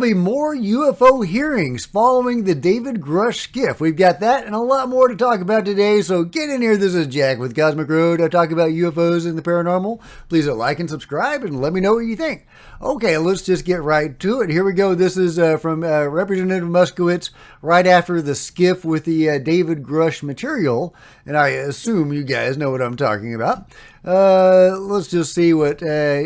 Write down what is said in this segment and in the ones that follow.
be more UFO hearings following the David Grush skiff. We've got that and a lot more to talk about today, so get in here. This is Jack with Cosmic Road. I talk about UFOs and the paranormal. Please like and subscribe and let me know what you think. Okay, let's just get right to it. Here we go. This is from Representative Moskowitz right after the skiff with the David Grush material, and I assume you guys know what I'm talking about. Let's just see what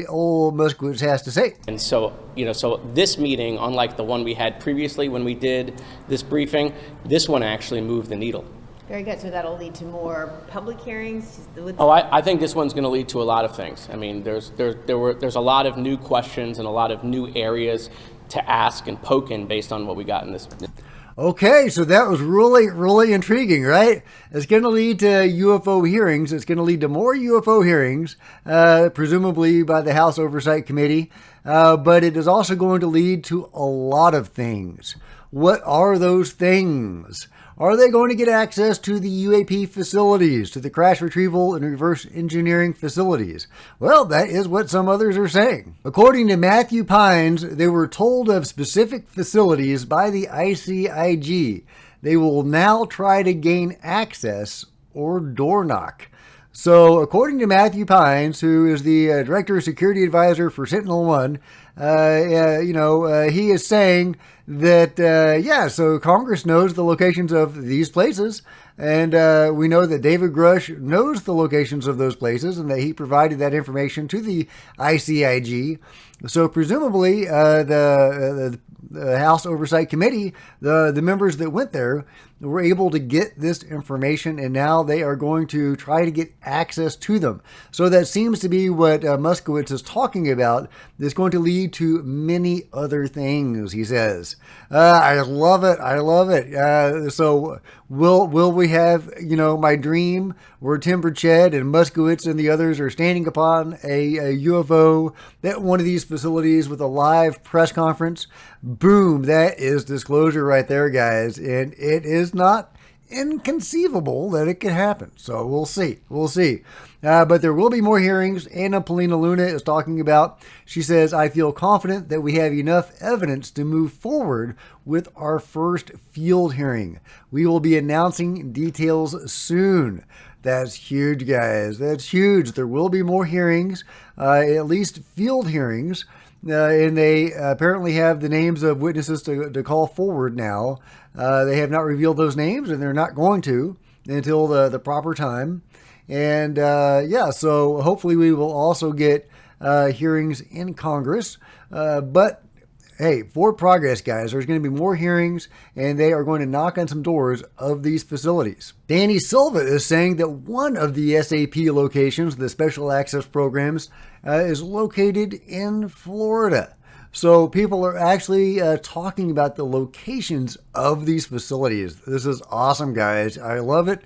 old Moskowitz has to say. And so, so this meeting, unlike the one we had previously when we did this briefing, this one actually moved the needle. Very good. So that'll lead to more public hearings? I think this one's going to lead to a lot of things. I mean, there's a lot of new questions and a lot of new areas to ask and poke in based on what we got in this. Okay, so that was really, really intriguing, right? It's going to lead to UFO hearings. It's going to lead to more UFO hearings, presumably by the House Oversight Committee. But it is also going to lead to a lot of things. What are those things? Are they going to get access to the UAP facilities, to the crash retrieval and reverse engineering facilities? Well, that is what some others are saying. According to Matthew Pines, they were told of specific facilities by the ICIG. They will now try to gain access or door knock. So, according to Matthew Pines, who is the Director of Security Advisor for Sentinel-1, he is saying that, so Congress knows the locations of these places, and we know that David Grush knows the locations of those places, and that he provided that information to the ICIG. So, presumably, the House Oversight Committee, the members that went there, were able to get this information, and now they are going to try to get access to them. So that seems to be what Moskowitz is talking about. It's going to lead to many other things, he says. I love it. I love it. So will we have, my dream where Tim Burchett and Moskowitz and the others are standing upon a UFO at one of these facilities with a live press conference? Boom, that is disclosure right there, guys. And it is not inconceivable that it could happen. So we'll see. We'll see. But there will be more hearings. Anna Polina Luna is talking about, she says, I feel confident that we have enough evidence to move forward with our first field hearing. We will be announcing details soon. That's huge, guys. That's huge. There will be more hearings, at least field hearings. And they apparently have the names of witnesses to call forward now. They have not revealed those names, and they're not going to until the proper time. And so hopefully we will also get hearings in Congress. But hey, for progress, guys, there's going to be more hearings, and they are going to knock on some doors of these facilities. Danny Silva is saying that one of the SAP locations, the Special Access Programs, is located in Florida. So people are actually talking about the locations of these facilities. This is awesome, guys. I love it.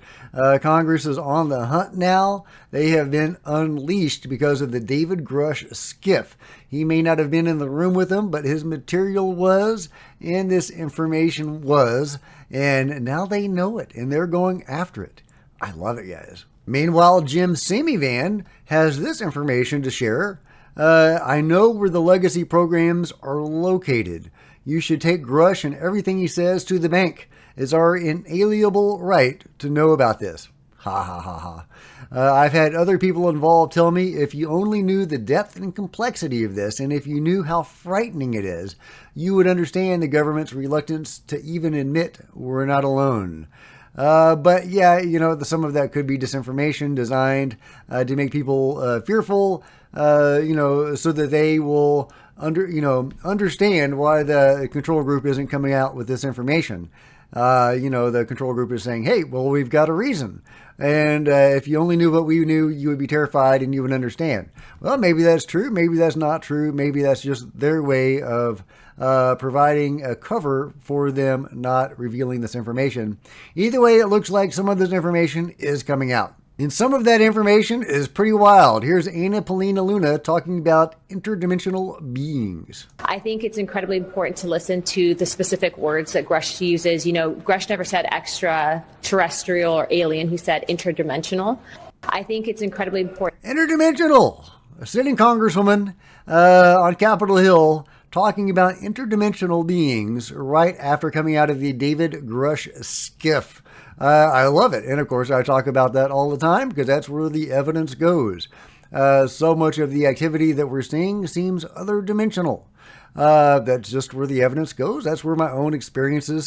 Congress is on the hunt now. They have been unleashed because of the David Grush skiff. He may not have been in the room with them, but his material was, and this information was, and now they know it, and they're going after it. I love it, guys. Meanwhile, Jim Semivan has this information to share. I know where the legacy programs are located. You should take Grush and everything he says to the bank. It's our inalienable right to know about this. Ha ha ha ha. I've had other people involved tell me if you only knew the depth and complexity of this, and if you knew how frightening it is, you would understand the government's reluctance to even admit we're not alone. But yeah, some of that could be disinformation designed to make people fearful, so that they will understand why the control group isn't coming out with this information. The control group is saying, hey, well, we've got a reason. And if you only knew what we knew, you would be terrified and you would understand. Well, maybe that's true. Maybe that's not true. Maybe that's just their way of providing a cover for them not revealing this information. Either way, it looks like some of this information is coming out. And some of that information is pretty wild. Here's Anna Polina Luna talking about interdimensional beings. I think it's incredibly important to listen to the specific words that Grush uses. Grush never said extraterrestrial or alien. He said interdimensional. I think it's incredibly important. Interdimensional. A sitting congresswoman on Capitol Hill talking about interdimensional beings right after coming out of the David Grush skiff. I love it. And of course, I talk about that all the time because that's where the evidence goes. So much of the activity that we're seeing seems other dimensional. That's just where the evidence goes. That's where my own experiences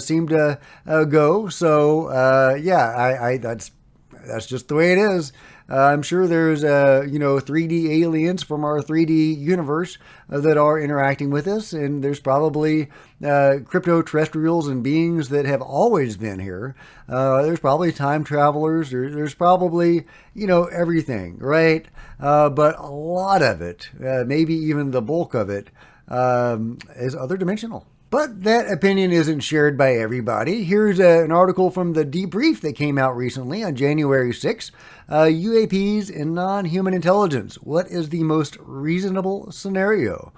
seem to go. So yeah, that's just the way it is. I'm sure there's 3D aliens from our 3D universe that are interacting with us, and there's probably crypto-terrestrials and beings that have always been here. There's probably time travelers. There's probably everything, right? But a lot of it, maybe even the bulk of it, is other dimensional. But that opinion isn't shared by everybody. Here's an article from the Debrief that came out recently on January 6th. UAPs and non-human intelligence. What is the most reasonable scenario?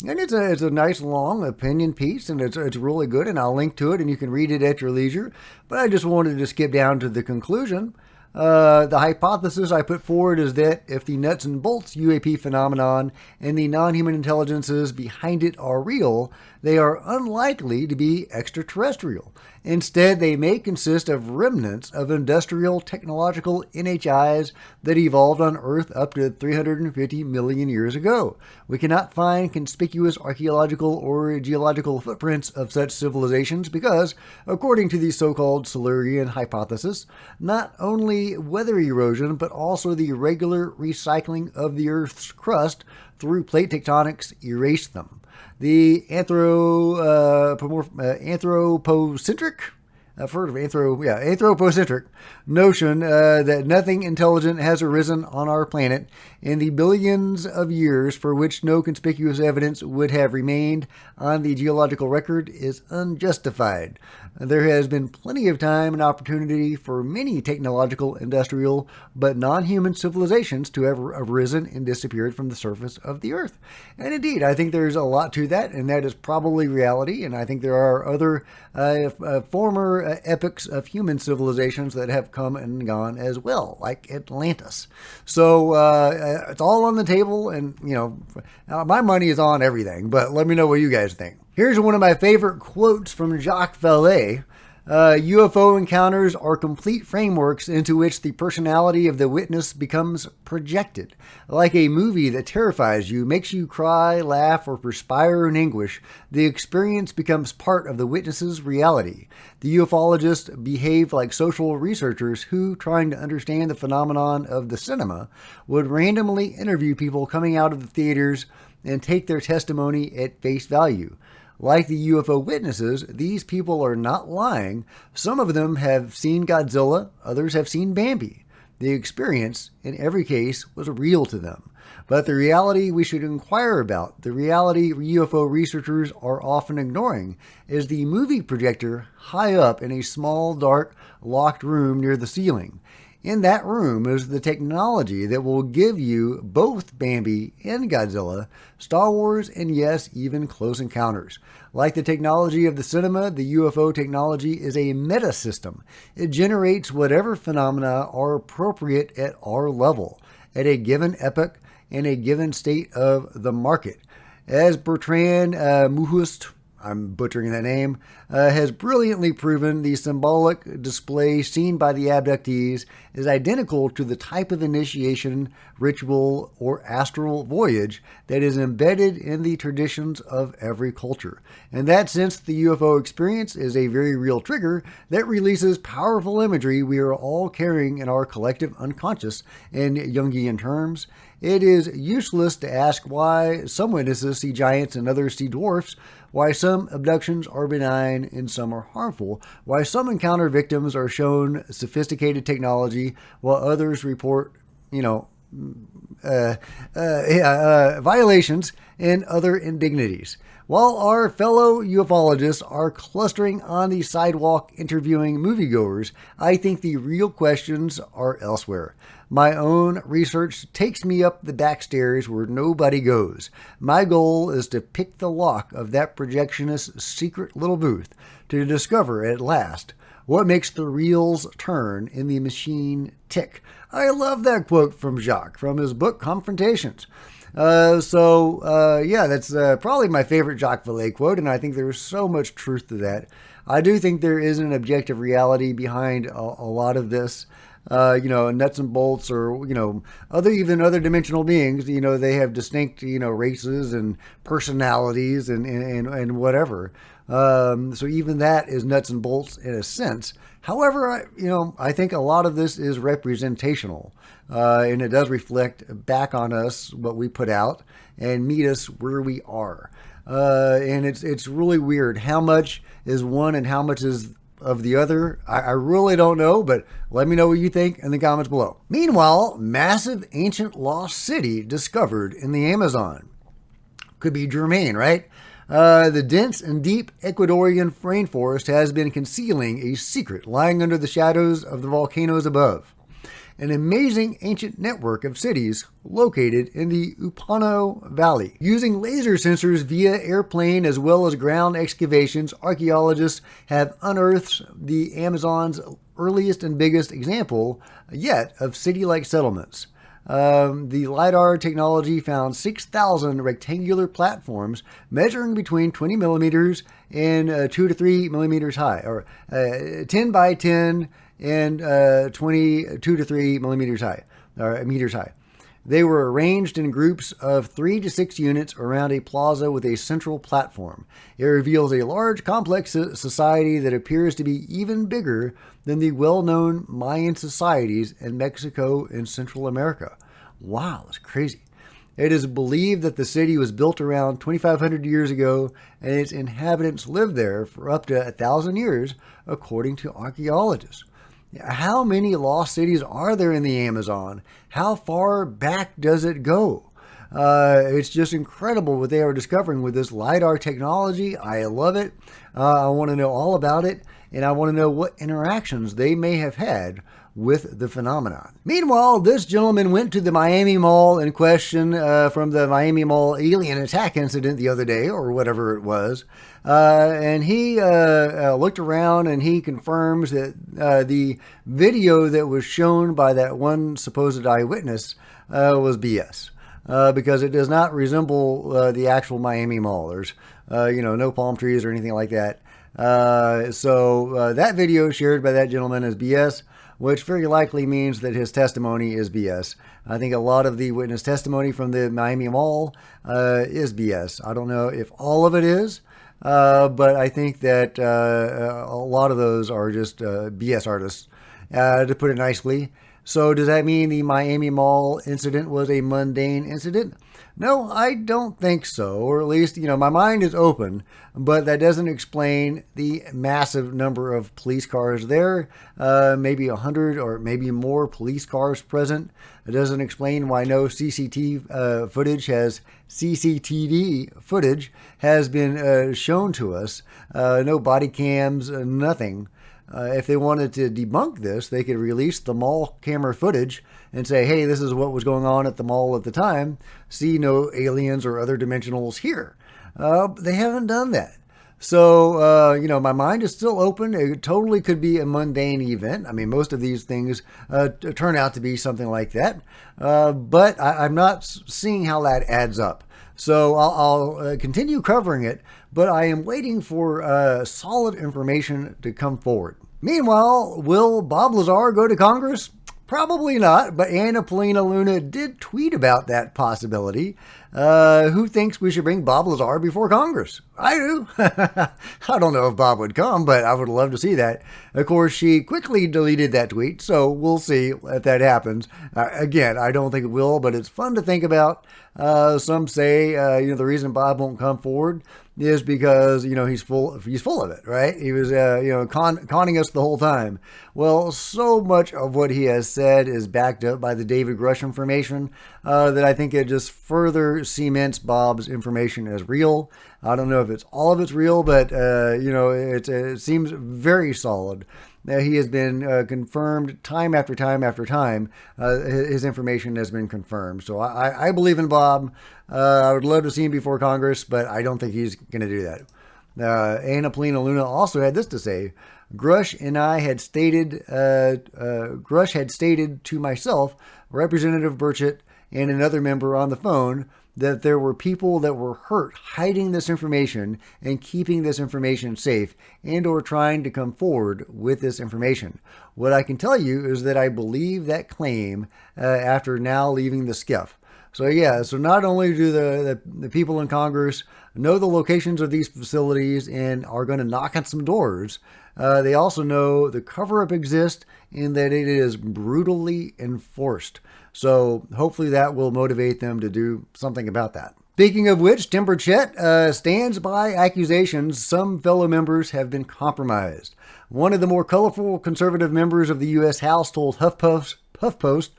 And it's a nice long opinion piece, and it's really good, and I'll link to it, and you can read it at your leisure. But I just wanted to skip down to the conclusion. The hypothesis I put forward is that if the nuts and bolts UAP phenomenon and the non-human intelligences behind it are real, they are unlikely to be extraterrestrial. Instead, they may consist of remnants of industrial technological NHIs that evolved on Earth up to 350 million years ago. We cannot find conspicuous archaeological or geological footprints of such civilizations because, according to the so-called Silurian hypothesis, not only weather erosion but also the regular recycling of the Earth's crust through plate tectonics erased them. The anthropocentric, I've heard of anthropocentric notion that nothing intelligent has arisen on our planet in the billions of years for which no conspicuous evidence would have remained on the geological record is unjustified. There has been plenty of time and opportunity for many technological, industrial, but non-human civilizations to have arisen and disappeared from the surface of the Earth. And indeed, I think there's a lot to that, and that is probably reality. And I think there are other former epochs of human civilizations that have come and gone as well, like Atlantis. So it's all on the table, and my money is on everything. But let me know what you guys think. Here's one of my favorite quotes from Jacques Vallée. UFO encounters are complete frameworks into which the personality of the witness becomes projected. Like a movie that terrifies you, makes you cry, laugh, or perspire in anguish, the experience becomes part of the witness's reality. The ufologists behave like social researchers who, trying to understand the phenomenon of the cinema, would randomly interview people coming out of the theaters and take their testimony at face value. Like the UFO witnesses, these people are not lying. Some of them have seen Godzilla, others have seen Bambi. The experience, in every case, was real to them. But the reality we should inquire about, the reality UFO researchers are often ignoring, is the movie projector high up in a small, dark, locked room near the ceiling. In that room is the technology that will give you both Bambi and Godzilla, Star Wars, and yes, even Close Encounters. Like the technology of the cinema, the UFO technology is a meta-system. It generates whatever phenomena are appropriate at our level, at a given epoch, in a given state of the market. As Bertrand Muhust, I'm butchering that name, has brilliantly proven, the symbolic display seen by the abductees is identical to the type of initiation, ritual, or astral voyage that is embedded in the traditions of every culture. In that sense, the UFO experience is a very real trigger that releases powerful imagery we are all carrying in our collective unconscious in Jungian terms. It is useless to ask why some witnesses see giants and others see dwarfs, why some abductions are benign and some are harmful, why some encounter victims are shown sophisticated technology while others report, violations and other indignities. While our fellow ufologists are clustering on the sidewalk interviewing moviegoers, I think the real questions are elsewhere. My own research takes me up the back stairs where nobody goes. My goal is to pick the lock of that projectionist's secret little booth to discover at last what makes the reels turn and the machine tick. I love that quote from Jacques from his book Confrontations. Yeah, that's probably my favorite Jacques Vallée quote, and I think there's so much truth to that. I do think there is an objective reality behind a lot of this. Nuts and bolts, or other dimensional beings. They have distinct races and personalities and whatever. So even that is nuts and bolts in a sense. However, I think a lot of this is representational, and it does reflect back on us what we put out and meet us where we are. And it's really weird how much is one and how much is of the other. I really don't know, but let me know what you think in the comments below. Meanwhile, massive ancient lost city discovered in the Amazon. Could be germane, right? The dense and deep Ecuadorian rainforest has been concealing a secret lying under the shadows of the volcanoes above. An amazing ancient network of cities located in the Upano Valley. Using laser sensors via airplane as well as ground excavations, archaeologists have unearthed the Amazon's earliest and biggest example yet of city-like settlements. The LiDAR technology found 6,000 rectangular platforms measuring between 20 millimeters and 2 to 3 millimeters high, or 10 by 10 and 22 to 3 millimeters high, or meters high. They were arranged in groups of 3 to 6 units around a plaza with a central platform. It reveals a large, complex society that appears to be even bigger than the well-known Mayan societies in Mexico and Central America. Wow, that's crazy. It is believed that the city was built around 2,500 years ago, and its inhabitants lived there for up to 1,000 years, according to archaeologists. How many lost cities are there in the Amazon? How far back does it go? It's just incredible what they are discovering with this LiDAR technology. I love it. I want to know all about it, and I want to know what interactions they may have had with the phenomenon. Meanwhile, this gentleman went to the Miami Mall in question from the Miami Mall alien attack incident the other day, or whatever it was, and he looked around and he confirms that the video that was shown by that one supposed eyewitness was BS. Because it does not resemble the actual Miami Mall. There's, no palm trees or anything like that. So that video shared by that gentleman is BS, which very likely means that his testimony is BS. I think a lot of the witness testimony from the Miami Mall is BS. I don't know if all of it is, but I think that a lot of those are just BS artists, to put it nicely. So does that mean the Miami Mall incident was a mundane incident? No, I don't think so. Or at least, my mind is open, but that doesn't explain the massive number of police cars there, maybe 100 or maybe more police cars present. It doesn't explain why no CCTV footage has been shown to us. No body cams, nothing. If they wanted to debunk this, they could release the mall camera footage and say, hey, this is what was going on at the mall at the time. See no aliens or other dimensionals here. They haven't done that. So, my mind is still open. It totally could be a mundane event. I mean, most of these things turn out to be something like that. But I'm not seeing how that adds up. So I'll continue covering it, but I am waiting for solid information to come forward. Meanwhile, will Bob Lazar go to Congress? Probably not, but Anna Polina Luna did tweet about that possibility. Who thinks we should bring Bob Lazar before Congress? I do. I don't know if Bob would come, but I would love to see that. Of course, she quickly deleted that tweet, so we'll see if that happens. Again, I don't think it will, but it's fun to think about. Some say, the reason Bob won't come forward is because, he's full of it, right? He was, conning us the whole time. Well, so much of what he has said is backed up by the David Grush information that I think it just further cements Bob's information as real. I don't know if it's all of it's real, but, it seems very solid. He has been confirmed time after time after time. His information has been confirmed. So I believe in Bob. I would love to see him before Congress, but I don't think he's going to do that. Anna Polina Luna also had this to say. Grush had stated to myself, Representative Burchett, and another member on the phone that there were people that were hurt hiding this information and keeping this information safe and or trying to come forward with this information. What I can tell you is that I believe that claim after now leaving the skiff. So yeah, so not only do the people in Congress know the locations of these facilities and are going to knock on some doors, they also know the cover-up exists and that it is brutally enforced. So hopefully that will motivate them to do something about that. Speaking of which, Tim Burchett stands by accusations some fellow members have been compromised. One of the more colorful conservative members of the U.S. House told HuffPost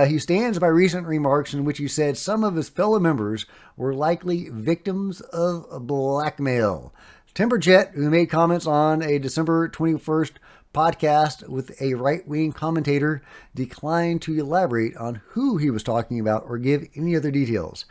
he stands by recent remarks in which he said some of his fellow members were likely victims of blackmail. Tim Burchett, who made comments on a December 21st podcast with a right-wing commentator, declined to elaborate on who he was talking about or give any other details.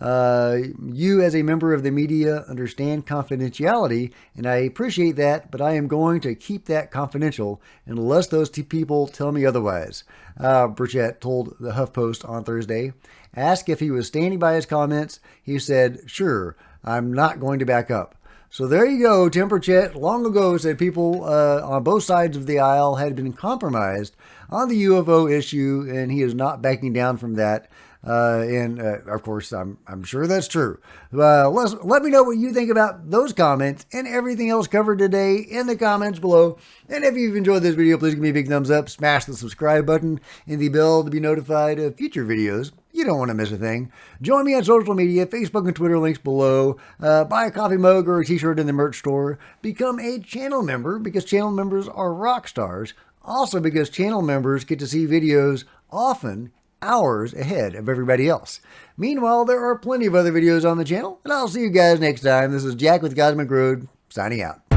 You, as a member of the media, understand confidentiality, and I appreciate that, but I am going to keep that confidential unless those two people tell me otherwise, Burchett told the HuffPost on Thursday. Asked if he was standing by his comments, he said, "Sure, I'm not going to back up." So there you go. Tim Burchett long ago said people on both sides of the aisle had been compromised on the UFO issue, and he is not backing down from that. Of course, I'm sure that's true. Let me know what you think about those comments and everything else covered today in the comments below. And if you've enjoyed this video, please give me a big thumbs up, smash the subscribe button and the bell to be notified of future videos. You don't want to miss a thing. Join me on social media, Facebook and Twitter, links below. Buy a coffee mug or a t-shirt in the merch store. Become a channel member because channel members are rock stars. Also because channel members get to see videos often hours ahead of everybody else. Meanwhile, there are plenty of other videos on the channel, and I'll see you guys next time. This is Jack with Cosmic Road, signing out.